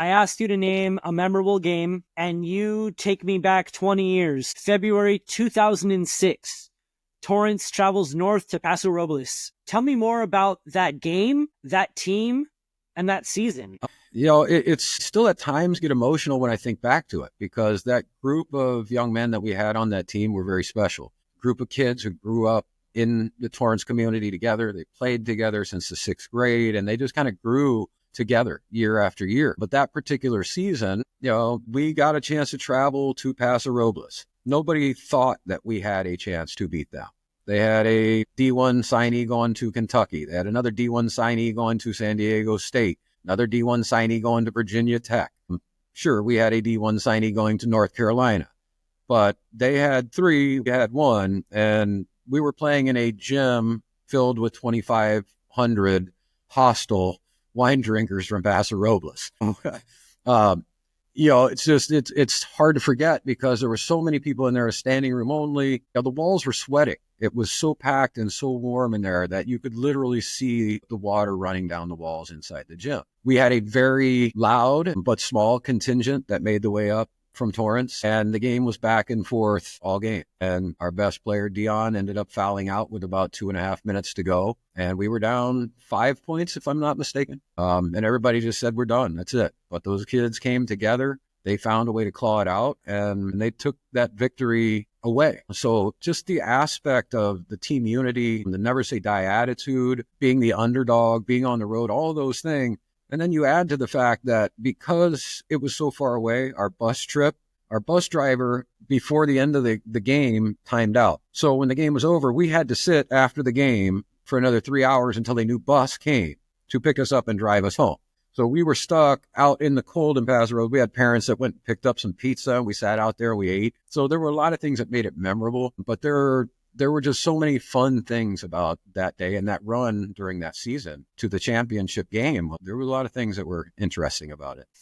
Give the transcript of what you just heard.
I asked you to name a memorable game, and you take me back 20 years. February 2006. Torrance travels north to Paso Robles. Tell me more about that game, that team, and that season. It's still at times get emotional when I think back to it, because that group of young men that we had on that team were very special. Group of kids who grew up in the Torrance community together. They played together since the 6th grade, and they just kind of grew together year after year. But that particular season, we got a chance to travel to Paso Robles. Nobody thought that we had a chance to beat them. They had a D1 signee going to Kentucky. They had another D1 signee going to San Diego State, another D1 signee going to Virginia Tech. Sure, we had a D1 signee going to North Carolina, but they had 3, we had 1, and we were playing in a gym filled with 2,500 hostile wine drinkers from Paso Robles. It's hard to forget, because there were so many people in there, a standing room only. The walls were sweating. It was so packed and so warm in there that you could literally see the water running down the walls inside the gym. We had a very loud but small contingent that made the way up from Torrance, and the game was back and forth all game. And our best player, Dion, ended up fouling out with about 2.5 minutes to go. And we were down 5 points, if I'm not mistaken. And everybody just said, we're done. That's it. But those kids came together. They found a way to claw it out, and they took that victory away. So just the aspect of the team unity, the never say die attitude, being the underdog, being on the road, all those things. And then you add to the fact that because it was so far away, our bus driver, before the end of the game, timed out. So when the game was over, we had to sit after the game for another 3 hours until a new bus came to pick us up and drive us home. So we were stuck out in the cold in Paso Robles. We had parents that went and picked up some pizza. We sat out there, we ate. So there were a lot of things that made it memorable, but there were just so many fun things about that day and that run during that season to the championship game. There were a lot of things that were interesting about it.